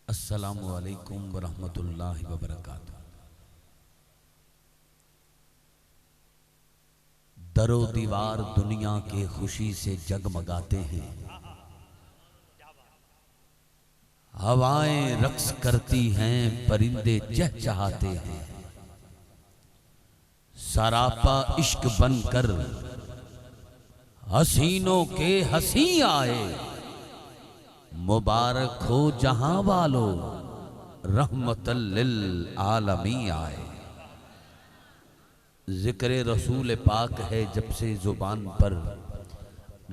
अस्सलामु अलैकुम वरहमतुल्लाहि वबरकातुहू। दरो दीवार दुनिया के खुशी से जगमगाते हैं, हवाएं रक्स करती हैं, परिंदे चहचहाते हैं। सरापा इश्क बनकर हसीनों के हंसी आए, मुबारक हो जहां वालों, रहमतल लिल आलमी आए। जिक्र रसूल पाक है जब से जुबान पर,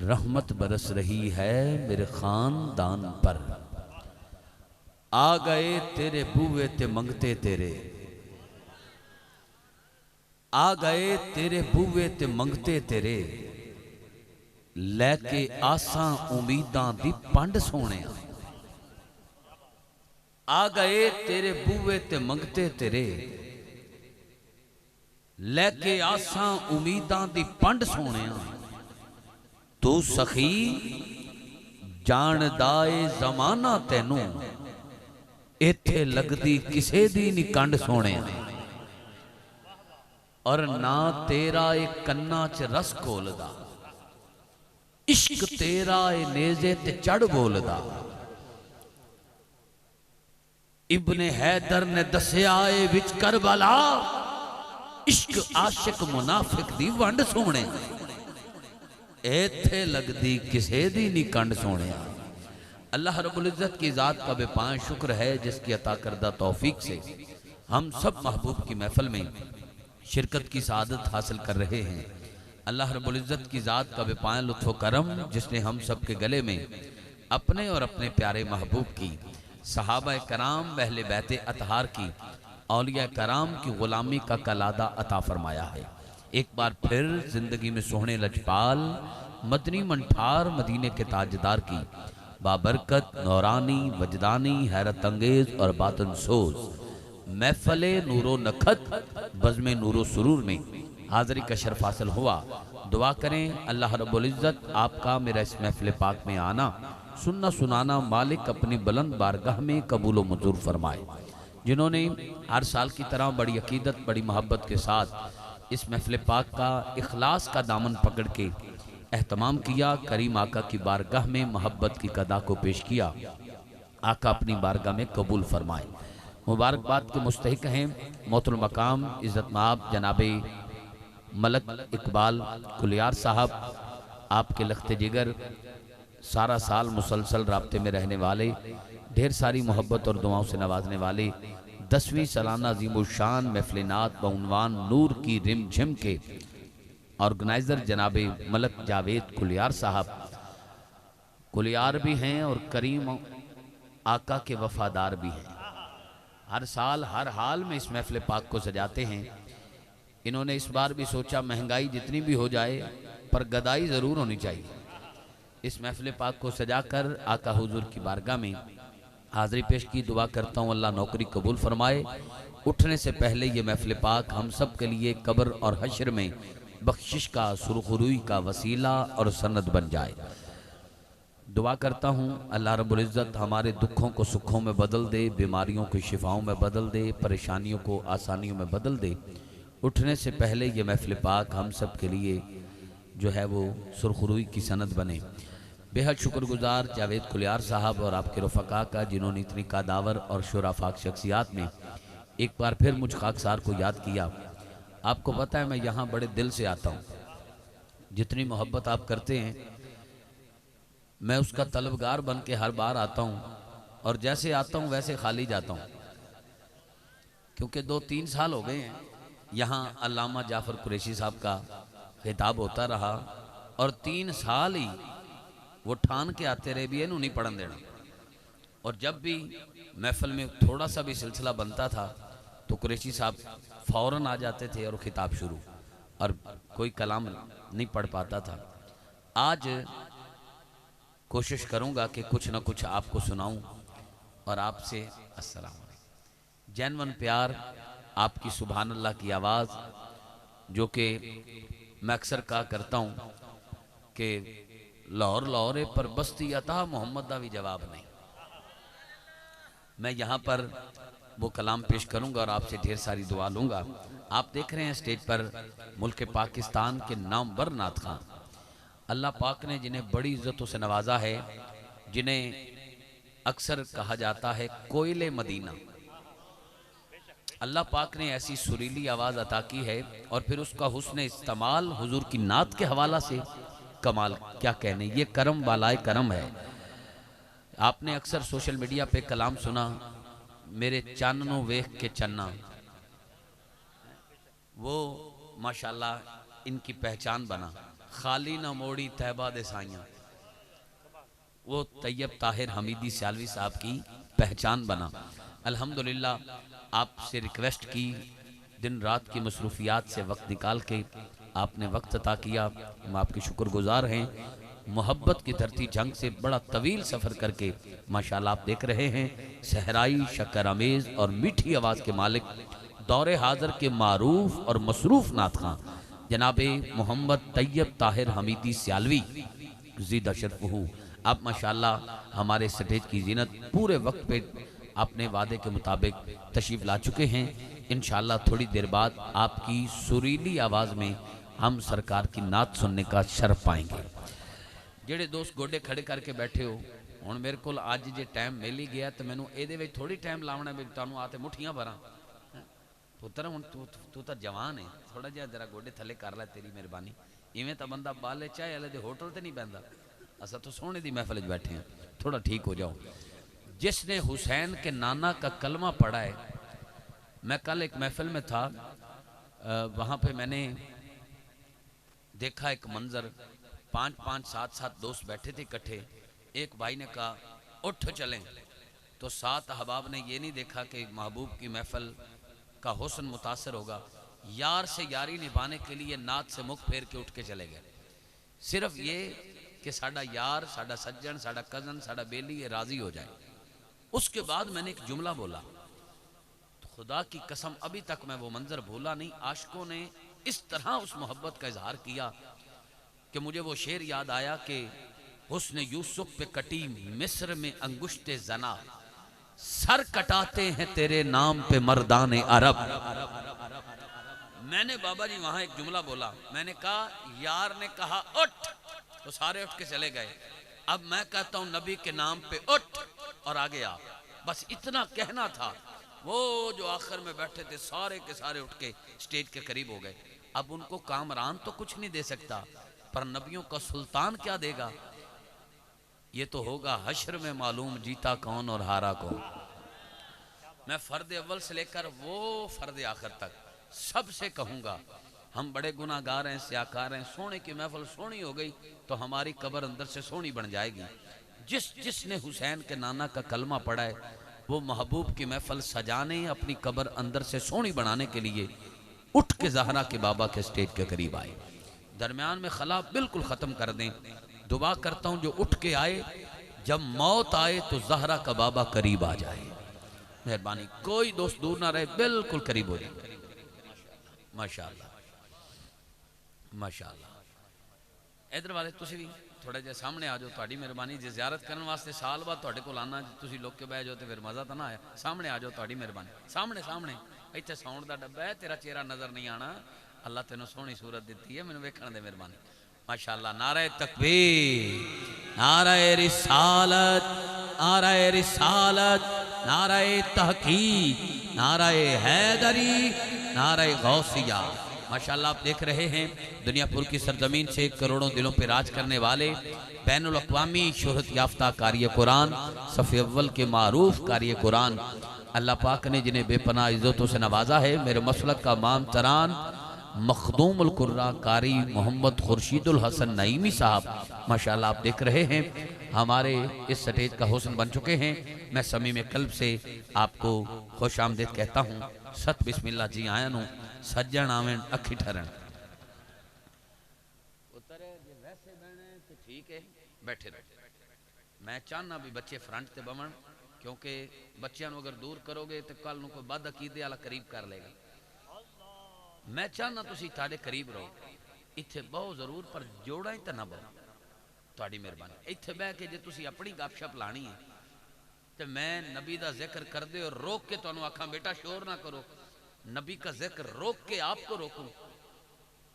रहमत बरस रही है मेरे खानदान पर। आ गए तेरे बुए ते मंगते तेरे, आ गए तेरे बुए ते मंगते तेरे, लैके आसां उम्मीदां दी पंड सोने। आ गए तेरे बुए ते मंगते तेरे, लैके आसां उम्मीदां दी पंड सोने। तू सखी जानदाए जमाना तैनू, इत्थे लगदी किसे दी नी कंड सोने। और ना तेरा एक कन्ना च रस घोलदा, इश्क तेरा ए नेजे ते चढ़ बोलदा। इब्ने हैदर ने दसिया ए विच करबला, इश्क आशिक मुनाफिक दी वंड सोने। इत्थे लगदी किसे दी नी कंड सोने। अल्लाह रब्बुल इज्जत की ज़ात का बेपां शुक्र है जिसकी अता करदा तौफीक से हम सब महबूब की महफिल में शिरकत की सआदत हासिल कर रहे हैं। अल्लाह रब्बुल इज्जत की ज़ात का बेपां लुत्फ़ करम जिसने हम सब के गले में अपने और अपने प्यारे महबूब की, सहाबा कराम, अहले बैत अतहार की, औलिया कराम की ग़ुलामी का कलादा अता फरमाया है। एक बार फिर जिंदगी में सोहने लजपाल मदनी मंठार मदीने के ताजदार की बाबरकत, नौरानी, वजदानी, हैरत अंगेज और बातन सोज महफले नूरो नखत बज़्मे नूरो सुरूर में हाज़री का शर्फ हासिल हुआ। दुआ करें अल्लाह रब्बुल इज़्ज़त आपका मेरा इस महफिल पाक में आना, सुनना सुनाना मालिक अपनी बुलंद बारगाह में कबूल व मंजूर फरमाए। जिन्होंने हर साल की तरह बड़ी अकीदत, बड़ी मोहब्बत के साथ इस महफिल पाक का इखलास का दामन पकड़ के एहतमाम किया, करीम आका की बारगाह में मोहब्बत की कदा को पेश किया, आका अपनी बारगाह में कबूल फरमाए। मुबारकबाद के मुस्तहिक हैं मोहतरम मकाम इज़्ज़त माब जनाबे मलक इकबाल कुलियार साहब, आपके लख्ते जिगर, सारा साल मुसलसल राब्ते में रहने वाले, ढेर सारी मोहब्बत और दुआओं से नवाजने वाले 10वीं सालाना अज़ीमुश्शान महफ़िल नात बउनवान नूर की रिम झिम के ऑर्गेनाइज़र जनाबे मलक जावेद कुलियार साहब, कुलियार भी हैं और करीम आका के वफादार भी हैं। हर साल हर हाल में इस महफिल पाक को सजाते हैं। इन्होंने इस बार भी सोचा महंगाई जितनी भी हो जाए पर गदाई ज़रूर होनी चाहिए। इस महफिल पाक को सजाकर आका हुजूर की बारगाह में हाज़री पेश की। दुआ करता हूँ अल्लाह नौकरी कबूल फरमाए। उठने से पहले ये महफिल पाक हम सब के लिए कब्र और हश्र में बख्शिश का, सुरखरुई का वसीला और सनद बन जाए। दुआ करता हूँ अल्लाह रब्बुल इज़्ज़त हमारे दुखों को सुखों में बदल दे, बीमारियों को शिफाओं में बदल दे, परेशानियों को आसानियों में बदल दे। उठने से पहले ये महफिल पाक हम सब के लिए जो है वो सुरखरुई की सनद बने। बेहद शुक्रगुजार जावेद कुलियार साहब और आपके रफ़क़ा का, जिन्होंने इतनी कादावर और शुराफाक शख्सियात में एक बार फिर मुझ खाकसार को याद किया। आपको पता है मैं यहाँ बड़े दिल से आता हूँ, जितनी मोहब्बत आप करते हैं मैं उसका तलबगार बन के हर बार आता हूँ, और जैसे आता हूँ वैसे खाली जाता हूँ। क्योंकि 2-3 साल हो गए हैं यहाँ अल्लामा जाफ़र कुरैशी साहब का खिताब होता रहा, और 3 साल ही वो ठान के आते रहे भी इन्हों नहीं पढ़न देना। और जब भी महफिल में थोड़ा सा भी सिलसिला बनता था तो कुरैशी साहब फ़ौरन आ जाते थे और खिताब शुरू, और कोई कलाम नहीं पढ़ पाता था। आज कोशिश करूँगा कि कुछ न कुछ आपको सुनाऊँ और आपसे अस्सलाम वालेकुम जैनवन प्यार, आपकी सुभान अल्लाह की आवाज़, जो कि मैं अक्सर कहा करता हूँ कि लाहौर लाहौर पर बस्ती अता मोहम्मद का भी जवाब नहीं। मैं यहाँ पर वो कलाम पेश करूँगा और आपसे ढेर सारी दुआ लूँगा। आप देख रहे हैं स्टेज पर मुल्क पाकिस्तान के नामवर नात खां, अल्लाह पाक ने जिन्हें बड़ी इज्जतों से नवाजा है, जिन्हें अक्सर कहा जाता है कोयले मदीना। अल्लाह पाक ने ऐसी सुरीली आवाज़ अता की है और फिर उसका हुस्न इस्तेमाल हुजूर की नात के हवाला से कमाल, क्या कहने, ये करम वालाए करम है। आपने अक्सर सोशल मीडिया पे कलाम सुना, मेरे चाननों वेख के चन्ना, वो माशाल्लाह इनकी पहचान बना। खाली ना मोड़ी तैबा दे साइयां, वो तैयब ताहिर हमीदी सियालवी साहब की पहचान बना। अल्हम्दुलिल्लाह आपसे रिक्वेस्ट की, दिन रात की मसरूफियात से वक्त निकाल के आपने वक्त अता किया, हम आपके शुक्रगुजार हैं। मोहब्बत की धरती जंग से बड़ा तवील सफ़र करके माशाल्लाह आप देख रहे हैं, सहराई शक्कर आमेज़ और मीठी आवाज़ के मालिक, दौरे हाज़र के मारूफ और मसरूफ़ नात खां जनाब मोहम्मद तैयब ताहिर हमीदी सियालवी ज़ीदा शरफ़हू, आप माशाल्लाह हमारे स्टेज की जीनत पूरे वक्त पे अपने वादे के मुताबिक तशरीफ़ ला चुके हैं। इंशाअल्लाह थोड़ी देर बाद आपकी सुरीली आवाज़ में हम सरकार की नात सुनने का शर्फ पाएंगे। जेड़े दोस्त गोडे खड़े करके बैठे हो, हुण मेरे को अज जे टाइम मिल ही गया तो मैनू ये थोड़ी टाइम लावना भी तुहानू आते मुठियां भरा। पुत्र हुण तू तो जवान है, थोड़ा जिहा जरा गोडे थले कर लै, तेरी मेहरबानी। इवें तो बंदा बाले चाहे वाले दे होटल ते नहीं बहता, असा तो सोने की महफिल बैठे हैं, थोड़ा ठीक हो जाओ। जिसने हुसैन के नाना का कलमा पढ़ा है, मैं कल एक महफिल में था, वहाँ पे मैंने देखा एक मंजर, 5-5 7-7 दोस्त बैठे थे इकट्ठे। एक भाई ने कहा उठ चलें, तो 7 अहबाब ने ये नहीं देखा कि महबूब की महफिल का हुस्न मुतासर होगा, यार से यारी निभाने के लिए नात से मुख फेर के उठ के चले गए। सिर्फ ये कि साडा यार, साडा सज्जन, साडा कजन, साडा बेली ये राजी हो जाए। उसके बाद मैंने एक जुमला बोला, तो खुदा की कसम अभी तक मैं वो मंजर भूला नहीं। आशिकों ने इस तरह उस मोहब्बत का इजहार किया कि मुझे वो शेर याद आया कि हुस्न यूसुफ पे कटी मिस्र में अंगुश्ते जना, सर कटाते हैं तेरे नाम पे मर्दाने अरब। मैंने बाबा जी वहां एक जुमला बोला, मैंने कहा यार ने कहा उठ, तो सारे उठ के चले गए। अब मैं कहता हूं नबी के नाम पे उठ और आगे आ, बस इतना कहना था। वो जो आखिर में बैठे थे सारे के सारे उठ के स्टेज के करीब हो गए। अब उनको कामरान तो कुछ नहीं दे सकता, पर नबियों का सुल्तान क्या देगा? ये तो होगा हश्र में मालूम जीता कौन और हारा कौन। मैं फर्द अव्वल से लेकर वो फर्द आखिर तक सबसे कहूँगा, हम बड़े गुनाहगार हैं, स्याकार हैं। सोने की महफिल सोनी हो गई तो हमारी कब्र अंदर से सोनी बन जाएगी। जिसने हुसैन के नाना का कलमा पढ़ा है, वो महबूब की महफिल सजाने, अपनी कब्र अंदर से सोनी बनाने के लिए उठ के ज़हरा के बाबा के स्टेज के करीब आए। दरमियान में खला बिल्कुल ख़त्म कर दें। दुआ करता हूँ जो उठ के आए, जब मौत आए तो ज़हरा का बाबा करीब आ जाए। मेहरबानी, कोई दोस्त दूर ना रहे, बिल्कुल करीब हो जाए। माशाअल्लाह माशाअल्लाह। इधर वाले तुसी भी थोड़ा जिहा सामने आ जाओ, थोड़ी मेहरबानी। जे ज़ियारत करने वास्ते साल बाद तुहाडे कोल आना, तुसी लोग के बह जाओ तो फिर मज़ा तो ना आया। सामने आ जाओ, थोड़ी मेहरबानी। सामने सामने इत्थे साउंड दा डब्बा है, तेरा चेहरा नज़र नहीं आना। अल्लाह तेनों सोहनी सूरत दी है, मैनूं वेखण दे मेहरबानी। माशाअल्लाह। नारे तकबीर, नारे रिसालत, नारे रिसालत, नारे तहकीक, नारे हैदरी, नारे गौसिया। माशाअल्लाह आप देख रहे हैं दुनियापुर की सरजमीन से करोड़ों दिलों पर राज करने वाले बैनुल अक़वामी शोहरत याफ्ता कारी कुरान, सफ़े अव्वल के मारूफ कारी कुरान, अल्लाह पाक ने जिन्हें बेपनाह इज़्ज़तों से नवाजा है, मेरे मसलक का माम तरान मखदूमुल कुर्रा कारी मोहम्मद खुर्शीदुल हसन नईमी साहब, माशाअल्लाह आप देख रहे हैं हमारे इस स्टेज का हुस्न बन चुके हैं। मैं समीम कल्ब से आपको खुश आमदीद कहता हूँ। सत बिस्मिल्लाह जी आया नू सज्जन आवें अखी ठहरन। वैसे बहने तो ठीक है, बैठे रहो। मैं चाहना भी बच्चे फ्रंट ते बवन, क्योंकि बच्चों अगर दूर करोगे तो कल को बद अकीदे वाला करीब कर लेगा। मैं चाहना तुसी ताड़े करीब रहो, इत्थे बहुत जरूर, पर जोड़ा ही तो ना बहु। थोड़ी मेहरबानी, इत्थे बह के जे तुसी अपनी गपशप लानी है तो मैं नबी का जिक्र कर दे और रोक के तुहानू आखा बेटा शोर ना करो, नबी का जिक्र रोक के आपको रोकूं,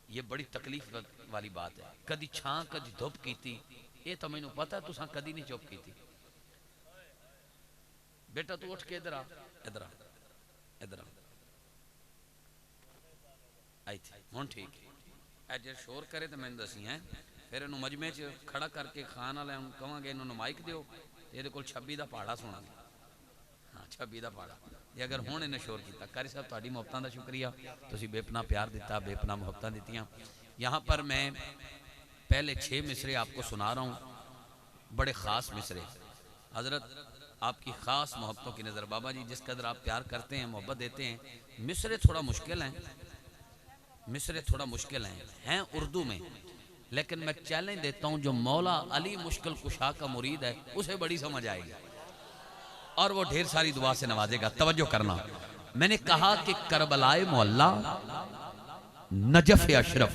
ये बड़ी तकलीफ वाली बात है। कदी छां कदी धुप की थी, ये तो मैनू पता है तुसा कदी नहीं चुप की थी। बेटा तू उठ के इधर आ, इधर आ, इधर आ, आई थी हुण ठीक है। जे शोर करे तो मैंने दसी है, फिर इन्हू मजमे च खड़ा करके खान वाले कहांगे इन्होंने माइक दिओ, ये कोल 26 का पहाड़ा सुना। हाँ 26 का पहाड़ा, जे अगर हुण इन्हें शोर किया। कारी साहब तुहाडी मुहब्बतां दा शुक्रिया, तुसीं बेपना प्यार दिता, बेपना मुहब्बतां दित्तियां। यहाँ पर मैं पहले 6 मिसरे आपको सुना रहा हूँ, बड़े ख़ास मिसरे। हज़रत आपकी ख़ास मोहब्बतों की नज़र, बाबा जी जिस कदर आप प्यार करते हैं, मोहब्बत देते हैं। मिसरे थोड़ा मुश्किल हैं, मिसरे थोड़ा मुश्किल हैं उर्दू में, लेकिन मैं चैलेंज देता हूँ जो मौला अली मुश्किल कुशा का मुरीद है उसे बड़ी समझ आएगी और वो ढेर सारी दुआ से नवाजेगा। तवज्जो करना, मैंने कहा कि करबलाए मोहल्ला, नजफ अशरफ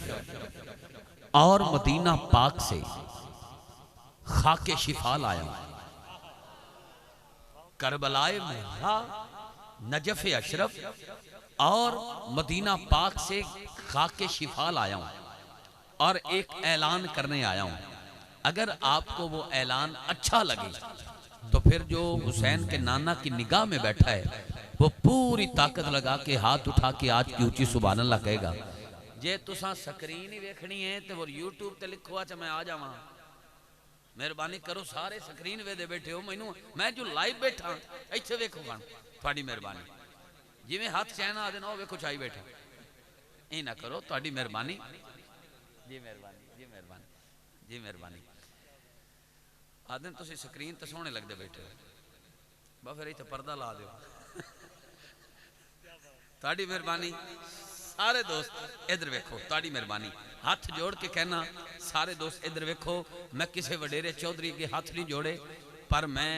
और मदीना पाक से खाके शिफा लाया। करबलाए मोहल्ला, नजफ अशरफ और मदीना पाक से खाके शिफा लाया हूं और एक ऐलान करने आया हूं। अगर आपको वो ऐलान अच्छा लगे तो फिर जो हुसैन के नाना की निगाह में बैठा है वो पूरी ताकत लगा के हाथ उठा के आज की ऊंची सुभान अल्लाह कहेगा। जे तुसा स्क्रीन ही वेखनी है तो वो यूट्यूब ते लिखो अच्छा मैं आ जावा, मेहरबानी करो सारे स्क्रीन वे दे बैठे हो, मैनू मैं जो लाइव बैठा इत्थे वेखो खान, थोड़ी मेहरबानी। जिवें हाथ चैन आ देना वेखो चाई बैठा, ये ना करो, थोड़ी मेहरबानी जी, मेहरबानी जी, मेहरबानी जी, मेहरबानी। आदन तुम स्क्रीन तो सोहने लगते बैठे हो, बस फिर इतने पर्दा ला दो। ताड़ी मेहरबानी। सारे दोस्त इधर वेखो, ताड़ी मेहरबानी। हाथ जोड़ के कहना सारे दोस्त इधर वेखो, मैं किसी वडेरे चौधरी के हाथ नहीं जोड़े, पर मैं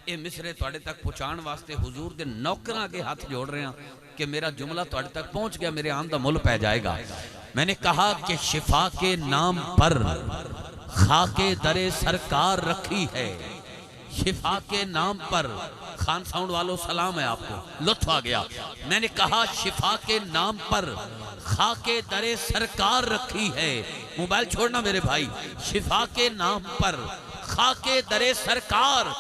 ये मिसरे तुहाडे तक पहुँचाने वास्ते हुजूर के नौकरां के हाथ जोड़ रहा कि मेरा जुमला तुहाडे तक पहुँच गया, मेरे आन दा मुल पै जाएगा। मैंने कहा कि शिफा के नाम पर खाके दरे सरकार रखी है, शिफा के नाम पर। खान साउंड वालों सलाम है आपको, लुत्फ आ गया। मैंने कहा शिफा के नाम पर खाके दरे सरकार रखी है। मोबाइल छोड़ना मेरे भाई। शिफा के नाम पर खाके दरे सरकार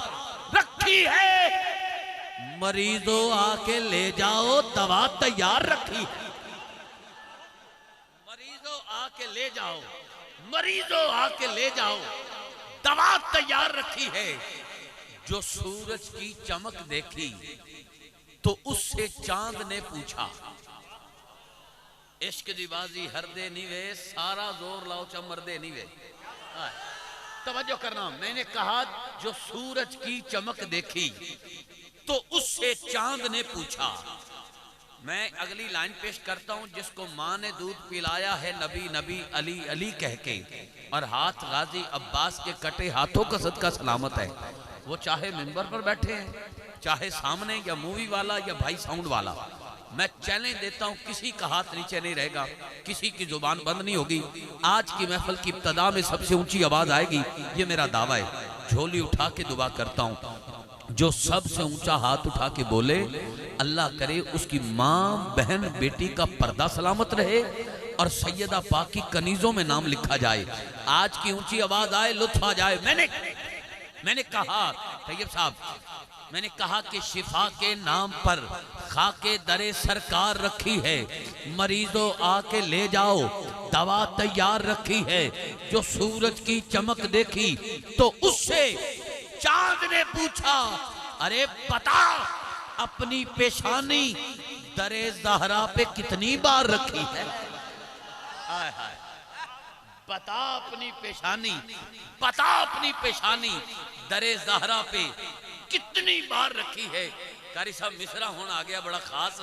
रखी है, मरीजों आके ले जाओ दवा तैयार रखी है। मरीजों आके ले जाओ, मरीजों आके ले जाओ, दवा तैयार रखी है। जो सूरज की चमक देखी तो उससे चांद ने पूछा, इश्क दी बाजी हरदे नहीं वे, सारा जोर लाओ चमरदे नहीं वे। तवज्जो करना, मैंने कहा जो सूरज की चमक देखी तो उससे चांद ने पूछा। मैं अगली लाइन पेश करता हूं, जिसको मां ने दूध पिलाया है नबी नबी अली अली कह के, और हाथ गाजी अब्बास के कटे हाथों का सदका सलामत है। वो चाहे मिंबर पर बैठे हैं, चाहे सामने या मूवी वाला या भाई साउंड वाला, मैं चैलेंज देता हूं किसी का हाथ नीचे नहीं रहेगा, किसी की जुबान बंद नहीं होगी। आज की महफिल की इब्तिदा में सबसे ऊंची आवाज आएगी, ये मेरा दावा है। झोली उठा के दुआ करता हूं, जो सबसे ऊंचा हाथ उठा के बोले अल्लाह करे उसकी मां बहन बेटी का पर्दा सलामत रहे और सैयदा पाक की कनीजों में नाम लिखा जाए। आज की ऊंची आवाज आए, लुत्फ आ जाए। मैंने कहा तैयब साहब, मैंने कहा कि शिफा के नाम पर खाके दरे सरकार रखी है, मरीजों आके ले जाओ दवा तैयार रखी है। जो सूरज की चमक देखी तो उससे चांद ने पूछा, अरे बता अपनी पेशानी दरे ज़हरा पे कितनी बार रखी है। हाय हाय, बता अपनी पेशानी, बता अपनी पेशानी दरे ज़हरा पे कितनी बार रखी है। कारी साहब मिसरा होना आ गया बड़ा खास,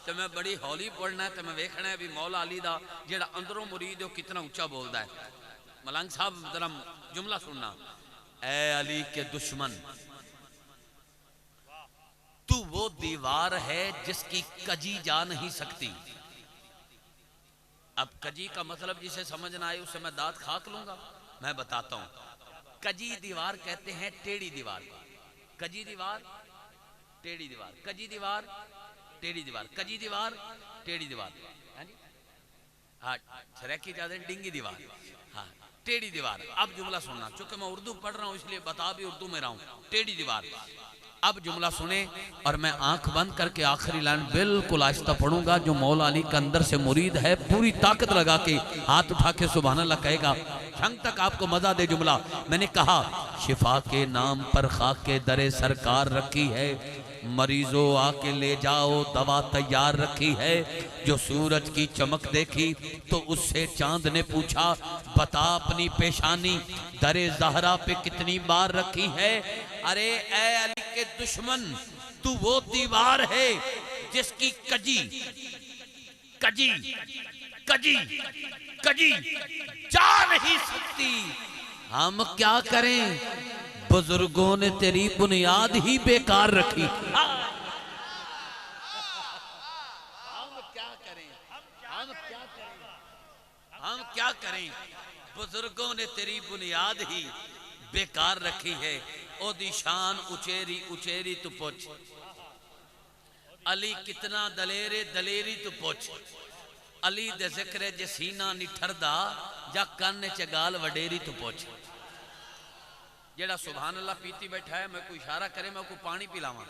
तो मैं बड़ी हौली पढ़ना है, तो मैं वेखना है भी मौला अली दा जेड़ा अंदरों मुरीद है कितना ऊंचा बोलता है। मलंग साहब जरा जुमला सुनना, ए अली के दुश्मन तू वो दीवार है जिसकी कजी जा नहीं सकती। अब कजी का मतलब जिसे समझ ना आए उससे मैं दांत खाक लूंगा। मैं बताता हूं, कजी दीवार कहते हैं टेढ़ी दीवार। कजी दीवार टेढ़ी दीवार, कजी दीवार, टेढ़ी दीवार, कजी दीवार, टेढ़ी दीवार। हाँ, सरेकी ज्यादा डिंगी दीवार, हाँ टेढ़ी दीवार। अब जुमला सुनना, चूंकि मैं उर्दू पढ़ रहा हूँ इसलिए बता भी उर्दू में रहा हूँ। टेढ़ी दीवार। अब जुमला सुने और मैं आंख बंद करके आखिरी लाइन बिल्कुल आहिस्ता पढ़ूंगा। जो मौला अली के अंदर से मुरीद है पूरी ताकत लगा के हाथ उठा के सुभान अल्लाह कहेगा, संग तक आपको मजा दे जुमला। मैंने कहा शिफा के नाम पर खाके दरे सरकार रखी है, मरीजों आके ले जाओ दवा तैयार रखी है। जो सूरज की चमक देखी तो उससे चांद ने पूछा, बता अपनी पेशानी दरे जहरा पे कितनी बार रखी है। अरे ए अली के दुश्मन, तू वो दीवार है जिसकी कजी कजी कजी कजी जा नहीं सकती। हम क्या करें, बुजुर्गों ने तेरी बुनियाद ही बेकार रखी। हम क्या करें, हम क्या करें, हम क्या करें, बुजुर्गों ने तेरी बुनियाद ही बेकार रखी है। ओ दी शान उचेरी उचेरी तू पूछ, अली कितना दलेरे दलेरी तू पूछ। अली दे जिक्र जे सीना निठरदा जा कन्न च गाल वडेरी तू पूछ। जेड़ा सुभान अल्लाह पीती बैठा है, मैं कोई इशारा करे मैं को पानी पिलावा,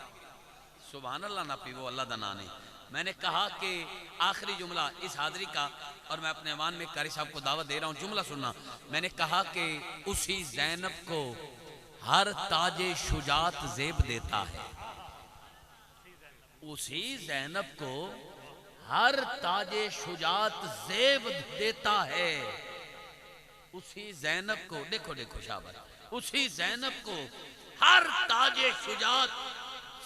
सुभान अल्लाह ना पीवो, अल्लाह दा नाम है। मैंने कहा कि आखिरी जुमला इस हाजिरी का, और मैं अपने ऐवान में कारी साहब को दावत दे रहा हूँ, जुमला सुनना। मैंने कहा कि उसी ज़ैनब को हर ताजे शुजात ज़ेब देता है, उसी ज़ैनब को हर ताजे शुजात ज़ेब देता है। उसी ज़ैनब को, देखो देखो शाबाश, उसी ज़ैनब को हर ताजे शुजात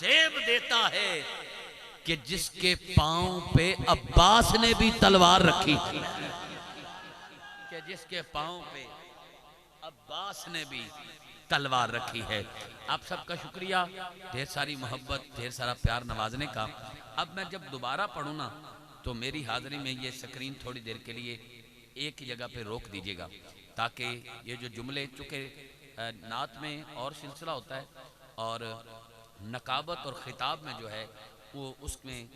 ज़ेब देता है कि जिसके पांव पे अब्बास ने भी तलवार रखी, कि जिसके पांव पे अब्बास ने भी तलवार रखी है। आप सबका शुक्रिया, ढेर सारी मोहब्बत, ढेर सारा प्यार नवाजने का। अब मैं जब दोबारा पढ़ूँ ना तो मेरी हाजिरी में ये स्क्रीन थोड़ी देर के लिए एक ही जगह पे रोक दीजिएगा, ताकि ये जो जुमले, चूँकि नात में और सिलसिला होता है और नकाबत और ख़िताब में जो है वो, उसमें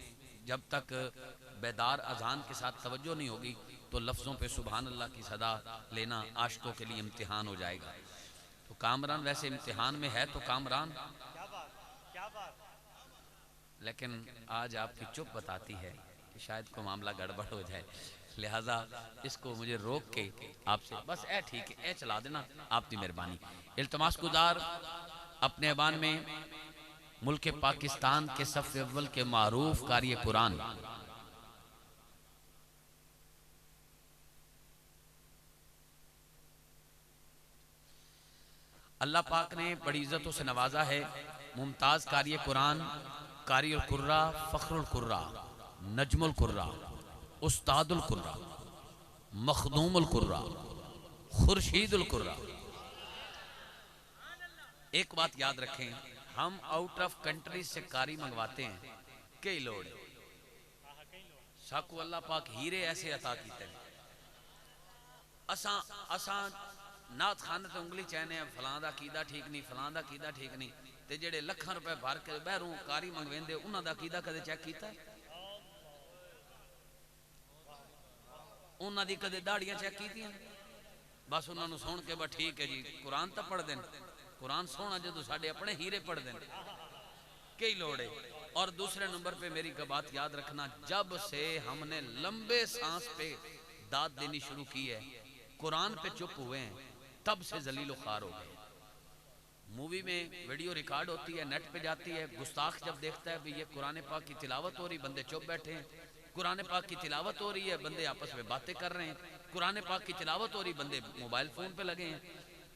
जब तक बेदार अजान के साथ तवज्जो नहीं होगी तो लफ्ज़ों पे सुभान अल्लाह की सदा लेना आशिकों के लिए इम्तिहान हो जाएगा। तो कामरान वैसे इम्तिहान में है तो कामरान, लेकिन आज आपकी चुप बताती है कि शायद को मामला गड़बड़ हो जाए, लिहाजा इसको मुझे रोक के आपसे बस ए ठीक है ए चला देना, आपकी मेहरबानी। इल्तमास गुजार अपने ऐवान में मुल्क पाकिस्तान के सफ़ अव्वल के मारूफ कारी कुरान अल्लाह पाक ने बड़ी इज्जतों से नवाजा है। मुमताज़ कारी कुरान, कारी कुर्रा, फ़ख्रुल कुर्रा, नजमुल कुर्रा, उस्तादुल कुर्रा, मखदूमुल कुर्रा, खुर्शीदुल कुर्रा। एक बात याद रखें, हम आउट ऑफ कंट्री से कारी मंगवाते हैं, कई लोग साकू अल्लाह पाक हीरे ऐसे अता कीते हैं। असा असा नात खान ते उंगली चैने फलां दा कीदा ठीक नहीं, फलां दा कीदा ठीक नहीं, ते जेड़े लखां रुपए भर के बहरों कारी मंगवेंदे उन्हां दा कीदा कदे चेक कीता, उन्हां दी कदे दाड़ियां चेक कीतियां? बस उन्हां नूं सुन के बस ठीक है जी, कुरान तो पढ़ देन, कुरान सोना जो साढ़े अपने हीरे पढ़ दें, कई लोड़े। और दूसरे नंबर पे मेरी बात याद रखना, जब से हमने लंबे सांस पे दाद देनी शुरू की है, कुरान पे चुप हुए हैं, तब से जलीलो खार हो गए। मूवी में वीडियो रिकॉर्ड होती है, नेट पे जाती है, गुस्ताख जब देखता है भी ये कुरान पाक की तिलावत हो रही, बंदे चुप बैठे हैं, कुरान पाक की तिलावत हो रही है, बंदे आपस में बातें कर रहे हैं, कुरान पाक की तिलावत हो रही, बंदे मोबाइल फोन पे लगे हैं,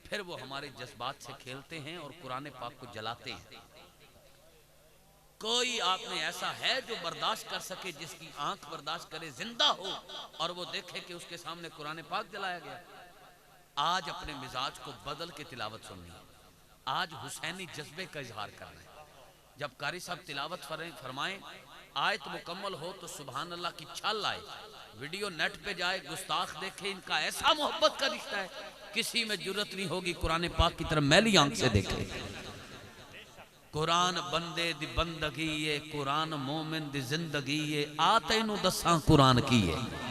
फिर वो हमारे जज्बात से खेलते हैं और कुरान पाक को जलाते हैं। कोई आप में ऐसा है जो बर्दाश्त कर सके, जिसकी आंख बर्दाश्त करे, जिंदा हो और वो देखे कि उसके सामने कुरान पाक जलाया गया? आज अपने मिजाज को बदल के तिलावत सुननी, आज हुसैनी जज्बे का इजहार करना है। जब कारी साहब तिलावत फरमाएं, आयत मुकम्मल हो तो सुभान अल्लाह की छाल आए, वीडियो नेट पे जाए, गुस्ताख देखे, इनका ऐसा मोहब्बत का रिश्ता है, किसी में जुर्रत नहीं होगी कुरान पाक की तरफ मैली आंख से देखे। कुरान बंदे दी बंदगी है, कुरान मोमिन दी जिंदगी है। आ तैनू दसां कुरान की है।